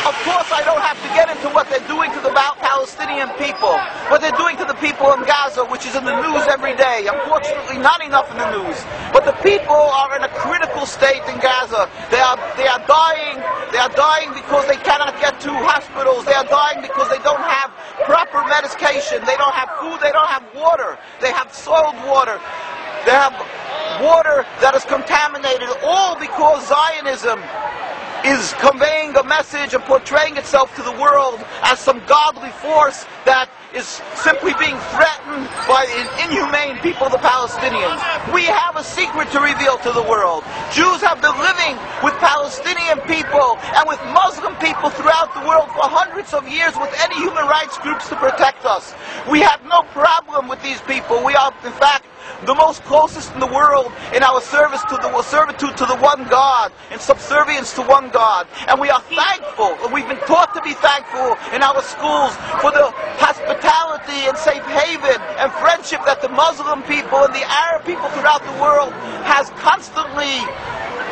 Of course, I don't have to get into what they're doing to the Palestinian people, what they're doing to the people in Gaza, which is in the news every day. Unfortunately, not enough in the news. But the people are in a critical state in Gaza. They are dying. They are dying because they cannot get to hospitals. They are dying because they don't have proper medication. They don't have food. They don't have water. They have soiled water. They have water that is contaminated, all because Zionism is conveying a message and portraying itself to the world as some godly force that is simply being threatened by inhumane people, the Palestinians. We have a secret to reveal to the world. Jews have been living with Palestinian people and with Muslim people throughout the world for hundreds of years with any human rights groups to protect us. We have no problem with these people. We are, in fact, the most closest in the world in our servitude to the one God, in subservience to one God. And we are thankful, and we've been taught to be thankful in our schools for the hospitality and safe haven and friendship that the Muslim people and the Arab people throughout the world has constantly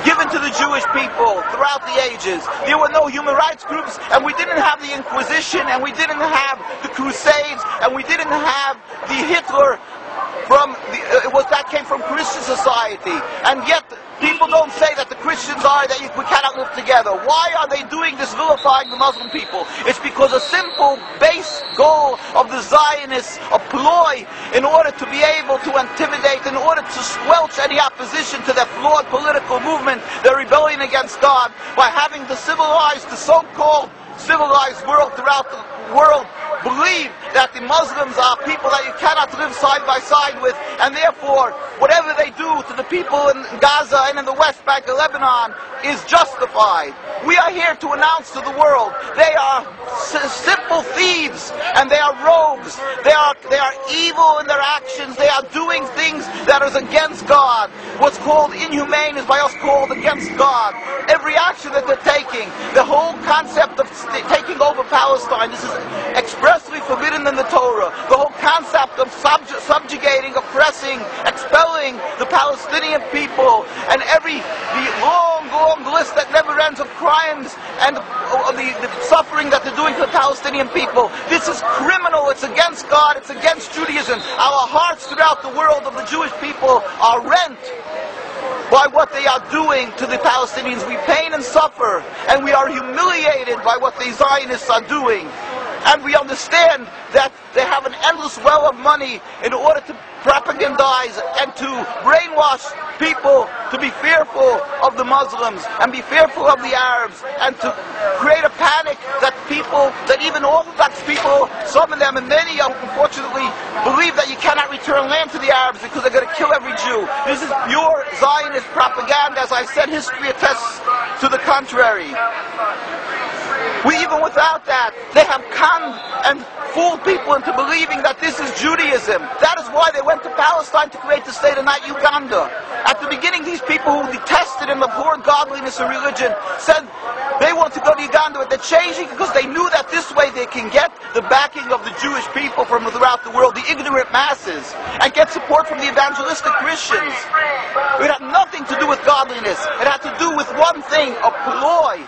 given to the Jewish people throughout the ages. There were no human rights groups, and we didn't have the Inquisition, and we didn't have the Crusades, and we didn't have the Hitler that came from Christian society. And yet people don't say that the Christians are that we cannot live together. Why are they doing this, vilifying the Muslim people? It's because a simple base goal of the Zionists, a ploy in order to be able to intimidate, in order to squelch any opposition to their flawed political movement, their rebellion against God, by having the so-called civilized world throughout the world believe that the Muslims are people that you cannot live side by side with, and therefore whatever they do to the people in Gaza and in the West Bank of Lebanon is justified. We are here to announce to the world they are simple thieves and they are rogues. They are evil in their actions. They are doing things that is against God. What's called inhumane is by us called against God. Every action that they're taking, the whole concept of taking over Palestine, this is expressly forbidden in the Torah. The whole concept of subjugating, oppressing, expelling the Palestinian people, and the long list that never ends of crimes and the suffering that they're doing to the Palestinian people. This is criminal. It's against God. It's against Judaism. Our hearts throughout the world of the Jewish people are rent by what they are doing to the Palestinians. We pain and suffer, and we are humiliated by what the Zionists are doing. And we understand that they have an endless well of money in order to propagandize and to brainwash people to be fearful of the Muslims and be fearful of the Arabs, and to create a panic that even Orthodox people, some of them and many unfortunately, believe that you cannot return land to the Arabs because they're going to kill every Jew. This is pure Zionist propaganda. As I said, history attests to the contrary. Even without that, they have conned and fooled people into believing that this is Judaism. That is why they went to Palestine to create the state and not Uganda. At the beginning, these people who detested and abhorred godliness and religion said they want to go to Uganda, but they're changing because they knew that this way they can get the backing of the Jewish people from throughout the world, the ignorant masses, and get support from the evangelistic Christians. It had nothing to do with godliness. It had to do with one thing, a ploy,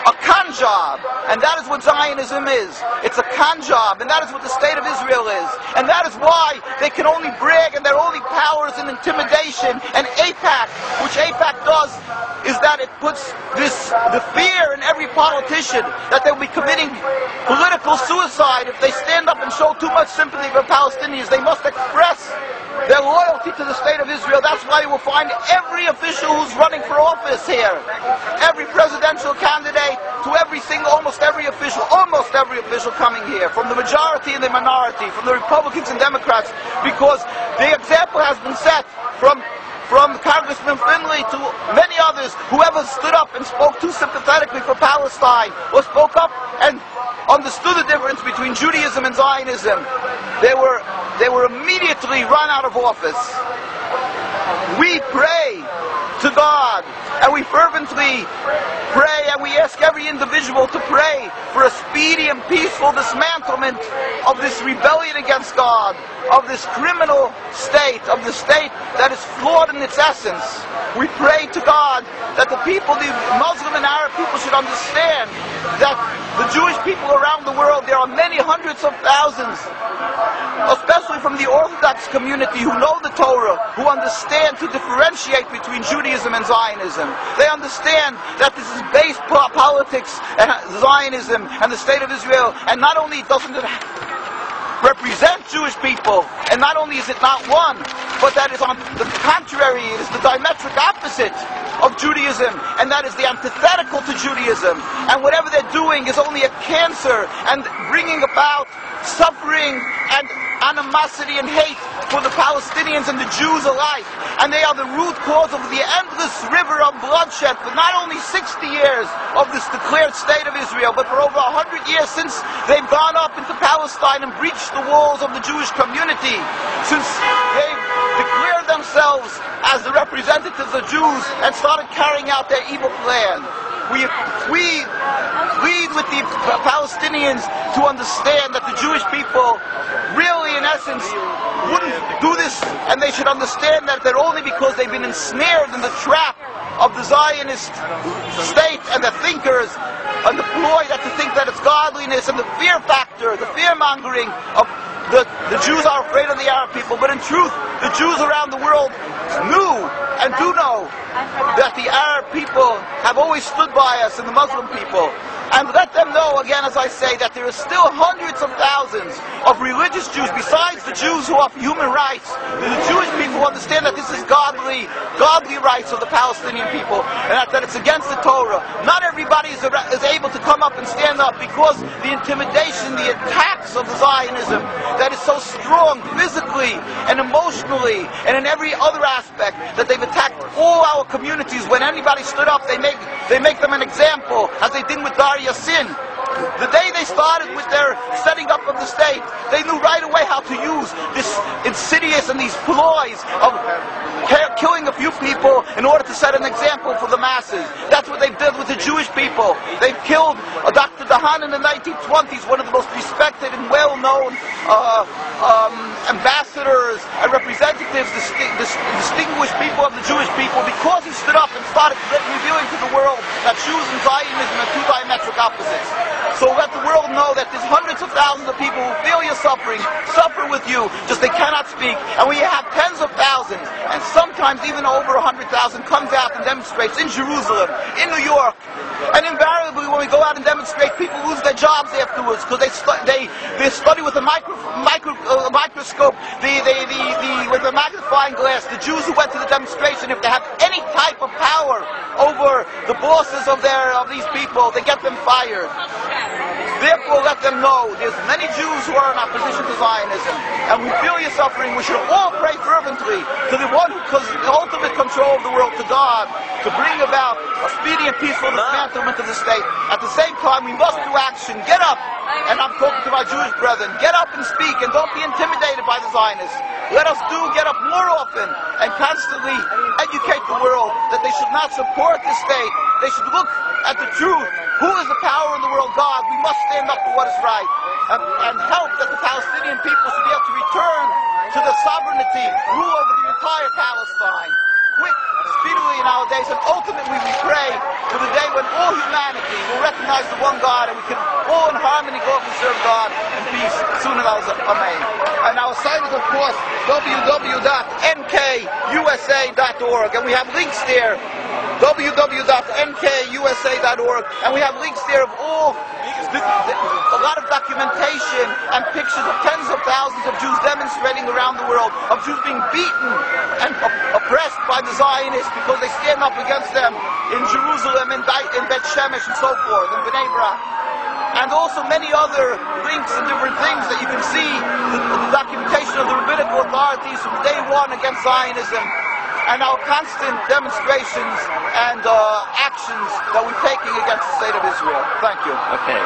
a con job. And that is what Zionism is. It's a con job, and that is what the state of Israel is. And that is why they can only brag, and their only power is in intimidation. And AIPAC, which AIPAC does, is that it puts the fear in every politician that they'll be committing political suicide if they stand up and show too much sympathy for Palestinians. They must express their loyalty to the state of Israel. That's why you will find every official who's running for office here, every presidential candidate, to almost every official coming here, from the majority and the minority, from the Republicans and Democrats, because the example has been set from Congressman Finley to many others. Whoever stood up and spoke too sympathetically for Palestine, or spoke up and understood the difference between Judaism and Zionism, they were immediately run out of office. We pray to God, and we fervently pray, and we ask every individual to pray for a speedy and peaceful dismantlement of this rebellion against God, of this criminal state, of the state that is flawed in its essence. We pray to God that the people, the Muslim and Arab people, should understand that the Jewish people around the world, there are many hundreds of thousands, especially from the Orthodox community, who know the Torah, who understand to differentiate between Judaism and Zionism. They understand that this is base politics and Zionism and the State of Israel, and not only doesn't it represent Jewish people, and not only is it not one, but that is on the contrary, it is the diametric opposite of Judaism, and that is the antithetical to Judaism. And whatever they're doing is only a cancer and bringing about suffering and animosity and hate for the Palestinians and the Jews alike. And they are the root cause of the endless river of bloodshed for not only 60 years of this declared State of Israel, but for over 100 years since they've gone up into Palestine and breached the walls of the Jewish community, since they've declared themselves as the representatives of Jews and started carrying out their evil plan. We plead with the Palestinians to understand that the Jewish people really, in essence, wouldn't do this, and they should understand that they're only because they've been ensnared in the trap of the Zionist state and the thinkers and the ploy that to think that it's godliness and the fear factor, the fear-mongering of the Jews are afraid of the Arab people. But in truth, the Jews around the world knew and do know that the Arab people have always stood by us and the Muslim people. And let them know, again, as I say, that there are still hundreds of thousands of religious Jews, besides the Jews who offer human rights. The Jewish people understand that this is godly rights of the Palestinian people, and that it's against the Torah. Not everybody is able to come up and stand up because the intimidation, the attacks of the Zionism that is so strong physically and emotionally and in every other aspect, that they've attacked all our communities. When anybody stood up, they make them an example, as they did with Dar Yassin. The day they started with their setting up of the state, they knew right away how to use this insidious and these ploys of killing a few people in order to set an example for the masses. That's what they've done with the Jewish people. They've killed Dr. Dahan in the 1920s, one of the most respected and well-known ambassadors and representatives, distinguished people of the Jewish people, because he stood up and started revealing to the world that Jews and Zionism are two diametric opposites. So let the world know that there's hundreds of thousands of people who feel your suffering, suffer with you, just they cannot speak. And we have tens of thousands, and sometimes even over 100,000 comes out and demonstrates in Jerusalem, in New York. And invariably when we go out and demonstrate, people lose their jobs afterwards because they study with a microscope, with a magnifying glass. The Jews who went to the demonstration, if they have any type of power over the bosses of these people, they get them fired. Therefore, let them know there's many Jews who are in opposition to Zionism, and we feel your suffering. We should all pray fervently to the one who has the ultimate control of the world, to God, to bring about a speedy and peaceful dismantlement of the state. At the same time, we must do action. Get up, and I'm talking to my Jewish brethren, get up and speak, and don't be intimidated by the Zionists. Let us get up more often and constantly educate the world that they should not support the state. They should look at the truth. Who is the power in the world? God. We must stand up for what is right and help that the Palestinian people should be able to return to the sovereignty, rule over the entire Palestine. Quick, speedily in our days, and ultimately we pray for the day when all humanity will recognize the one God, and we can all in harmony go up and serve God in peace. Soon as Amen. And our site is, of course, www.nkusa.org, and we have links there, www.nkusa.org, and we have links there of a lot of documentation and pictures of tens of thousands of Jews demonstrating around the world, of Jews being beaten and oppressed by the Zionists because they stand up against them in Jerusalem, in Bet Shemesh, and so forth, in Bnei Brak. And also many other links and different things that you can see, the documentation of the rabbinical authorities from day one against Zionism, and our constant demonstrations and actions that we're taking against the state of Israel. Thank you. Okay.